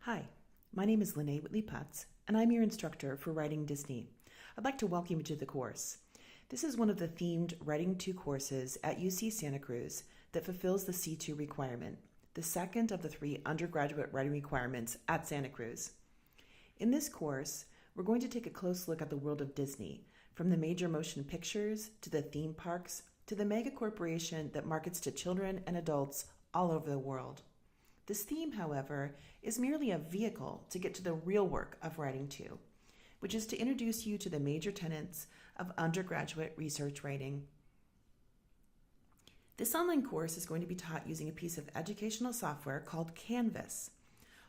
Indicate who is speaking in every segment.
Speaker 1: Hi, my name is Whitley-Putz, and I'm your instructor for Writing Disney. I'd like to welcome you to the course. This is one of the themed Writing 2 courses at UC Santa Cruz that fulfills the C2 requirement, the second of the 3 undergraduate writing requirements at Santa Cruz. In this course, we're going to take a close look at the world of Disney, from the major motion pictures to the theme parks to the mega corporation that markets to children and adults all over the world. This theme, however, is merely a vehicle to get to the real work of Writing 2, which is to introduce you to the major tenets of undergraduate research writing. This online course is going to be taught using a piece of educational software called Canvas.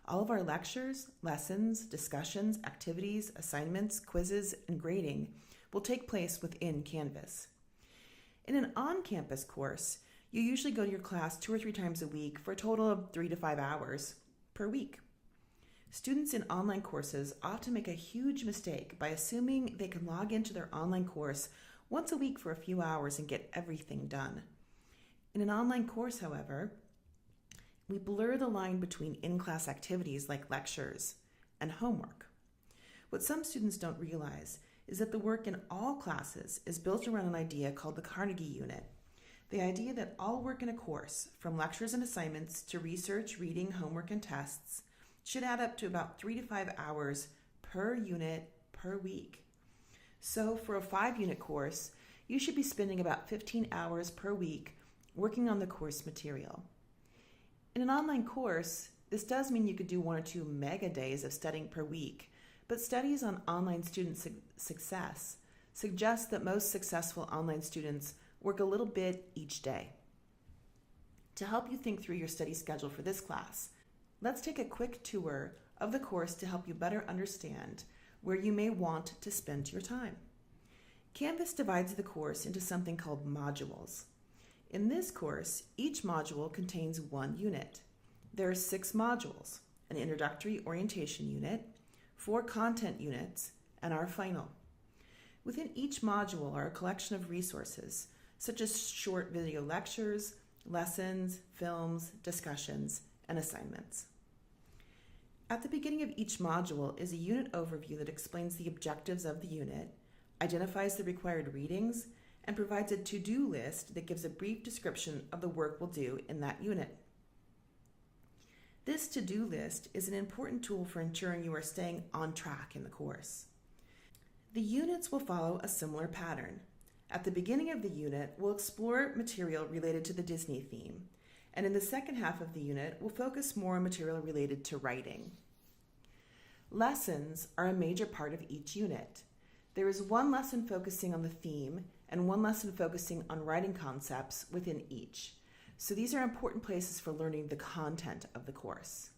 Speaker 1: All of our lectures, lessons, discussions, activities, assignments, quizzes, and grading will take place within Canvas. In an on-campus course, you usually go to your class 2 or 3 times a week for a total of 3 to 5 hours per week. Students in online courses often make a huge mistake by assuming they can log into their online course once a week for a few hours and get everything done. In an online course, however, we blur the line between in-class activities like lectures and homework. What some students don't realize is that the work in all classes is built around an idea called the Carnegie Unit. The idea that all work in a course, from lectures and assignments to research, reading, homework, and tests, should add up to about 3 to 5 hours per unit per week. So for a 5-unit course, you should be spending about 15 hours per week working on the course material. In an online course, this does mean you could do 1 or 2 mega days of studying per week, but studies on online student success suggest that most successful online students work a little bit each day. To help you think through your study schedule for this class, let's take a quick tour of the course to help you better understand where you may want to spend your time. Canvas divides the course into something called modules. In this course, each module contains 1 unit. There are 6 modules: an introductory orientation unit, 4 content units, and our final. Within each module are a collection of resources, such as short video lectures, lessons, films, discussions, and assignments. At the beginning of each module is a unit overview that explains the objectives of the unit, identifies the required readings, and provides a to-do list that gives a brief description of the work we'll do in that unit. This to-do list is an important tool for ensuring you are staying on track in the course. The units will follow a similar pattern. At the beginning of the unit, we'll explore material related to the Disney theme, and in the second half of the unit, we'll focus more on material related to writing. Lessons are a major part of each unit. There is 1 lesson focusing on the theme and 1 lesson focusing on writing concepts within each. So these are important places for learning the content of the course.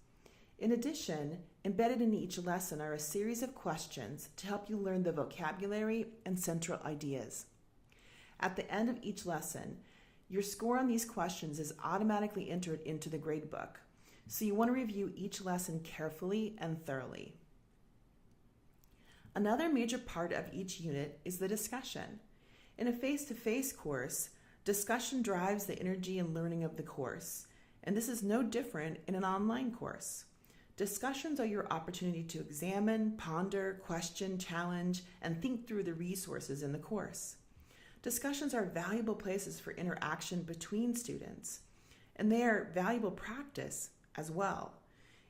Speaker 1: In addition, embedded in each lesson are a series of questions to help you learn the vocabulary and central ideas. At the end of each lesson, your score on these questions is automatically entered into the gradebook, so you want to review each lesson carefully and thoroughly. Another major part of each unit is the discussion. In a face-to-face course, discussion drives the energy and learning of the course, and this is no different in an online course. Discussions are your opportunity to examine, ponder, question, challenge, and think through the resources in the course. Discussions are valuable places for interaction between students, and they are valuable practice as well.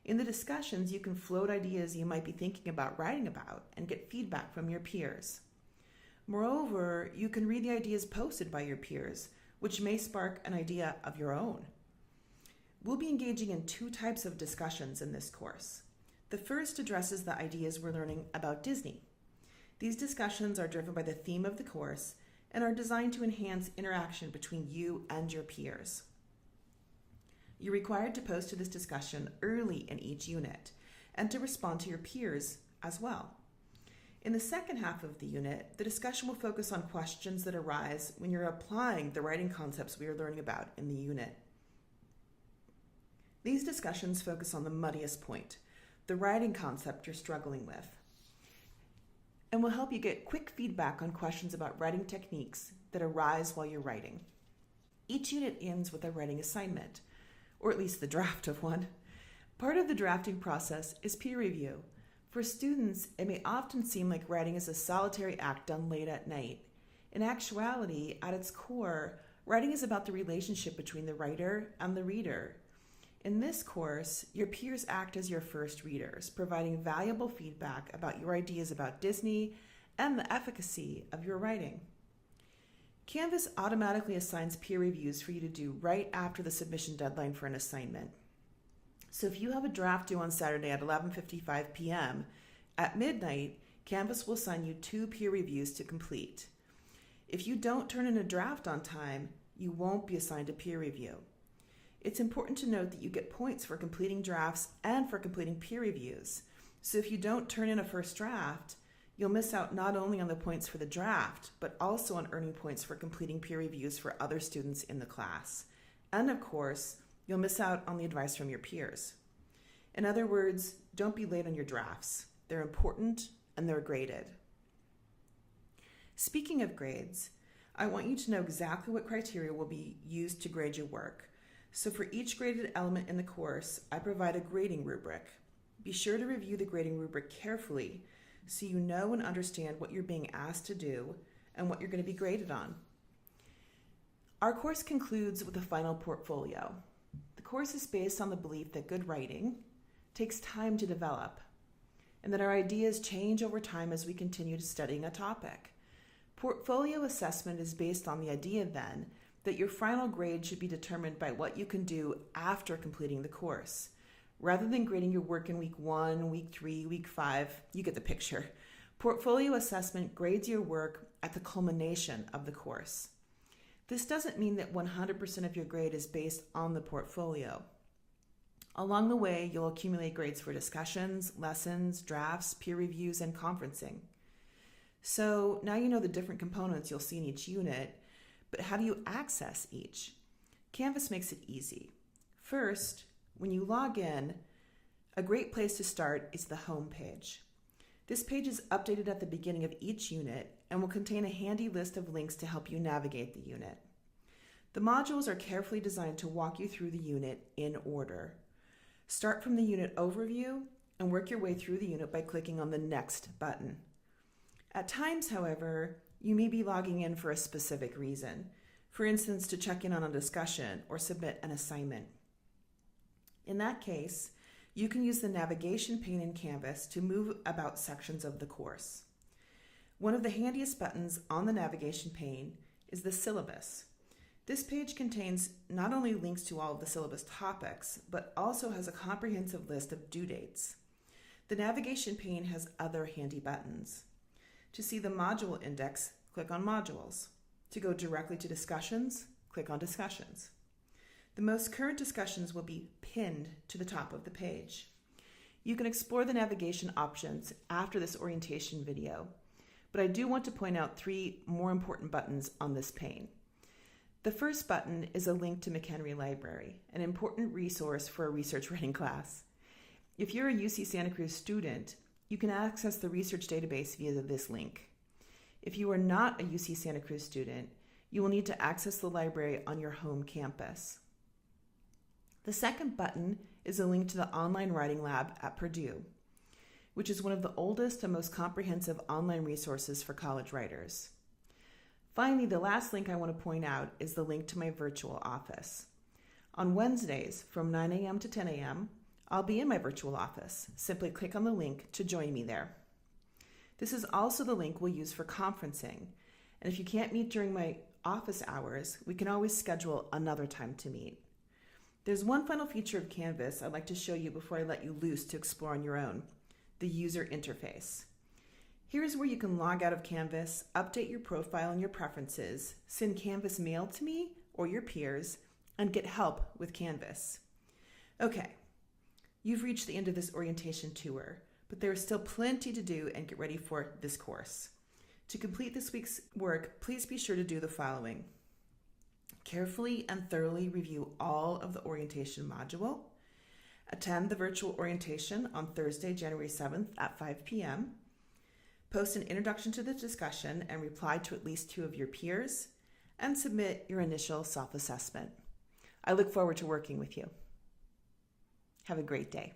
Speaker 1: In the discussions, you can float ideas you might be thinking about writing about and get feedback from your peers. Moreover, you can read the ideas posted by your peers, which may spark an idea of your own. We'll be engaging in 2 types of discussions in this course. The first addresses the ideas we're learning about Disney. These discussions are driven by the theme of the course and are designed to enhance interaction between you and your peers. You're required to post to this discussion early in each unit and to respond to your peers as well. In the second half of the unit, the discussion will focus on questions that arise when you're applying the writing concepts we are learning about in the unit. These discussions focus on the muddiest point, the writing concept you're struggling with, and will help you get quick feedback on questions about writing techniques that arise while you're writing. Each unit ends with a writing assignment, or at least the draft of one. Part of the drafting process is peer review. For students, it may often seem like writing is a solitary act done late at night. In actuality, at its core, writing is about the relationship between the writer and the reader. In this course, your peers act as your first readers, providing valuable feedback about your ideas about Disney and the efficacy of your writing. Canvas automatically assigns peer reviews for you to do right after the submission deadline for an assignment. So if you have a draft due on Saturday at 11:55 p.m., at midnight, Canvas will assign you 2 peer reviews to complete. If you don't turn in a draft on time, you won't be assigned a peer review. It's important to note that you get points for completing drafts and for completing peer reviews. So if you don't turn in a first draft, you'll miss out not only on the points for the draft, but also on earning points for completing peer reviews for other students in the class. And of course, you'll miss out on the advice from your peers. In other words, don't be late on your drafts. They're important and they're graded. Speaking of grades, I want you to know exactly what criteria will be used to grade your work. So for each graded element in the course, I provide a grading rubric. Be sure to review the grading rubric carefully so you know and understand what you're being asked to do and what you're going to be graded on. Our course concludes with a final portfolio. The course is based on the belief that good writing takes time to develop and that our ideas change over time as we continue studying a topic. Portfolio assessment is based on the idea then that your final grade should be determined by what you can do after completing the course. Rather than grading your work in week 1, week 3, week 5, you get the picture. Portfolio assessment grades your work at the culmination of the course. This doesn't mean that 100% of your grade is based on the portfolio. Along the way, you'll accumulate grades for discussions, lessons, drafts, peer reviews, and conferencing. So now you know the different components you'll see in each unit, but how do you access each? Canvas makes it easy. First, when you log in, a great place to start is the home page. This page is updated at the beginning of each unit and will contain a handy list of links to help you navigate the unit. The modules are carefully designed to walk you through the unit in order. Start from the unit overview and work your way through the unit by clicking on the Next button. At times, however, you may be logging in for a specific reason. For instance, to check in on a discussion or submit an assignment. In that case, you can use the navigation pane in Canvas to move about sections of the course. One of the handiest buttons on the navigation pane is the syllabus. This page contains not only links to all of the syllabus topics, but also has a comprehensive list of due dates. The navigation pane has other handy buttons. To see the module index, click on Modules. To go directly to Discussions, click on Discussions. The most current discussions will be pinned to the top of the page. You can explore the navigation options after this orientation video, but I do want to point out 3 more important buttons on this pane. The first button is a link to McHenry Library, an important resource for a research writing class. If you're a UC Santa Cruz student, you can access the research database via this link. If you are not a UC Santa Cruz student, you will need to access the library on your home campus. The second button is a link to the online writing lab at Purdue, which is one of the oldest and most comprehensive online resources for college writers. Finally, the last link I want to point out is the link to my virtual office. On Wednesdays from 9 a.m. to 10 a.m., I'll be in my virtual office. Simply click on the link to join me there. This is also the link we'll use for conferencing. And if you can't meet during my office hours, we can always schedule another time to meet. There's one final feature of Canvas I'd like to show you before I let you loose to explore on your own, the user interface. Here's where you can log out of Canvas, update your profile and your preferences, send Canvas mail to me or your peers, and get help with Canvas. Okay, you've reached the end of this orientation tour, but there is still plenty to do and get ready for this course. To complete this week's work, please be sure to do the following. Carefully and thoroughly review all of the orientation module. Attend the virtual orientation on Thursday, January 7th at 5 p.m. Post an introduction to the discussion and reply to at least 2 of your peers, and submit your initial self-assessment. I look forward to working with you. Have a great day.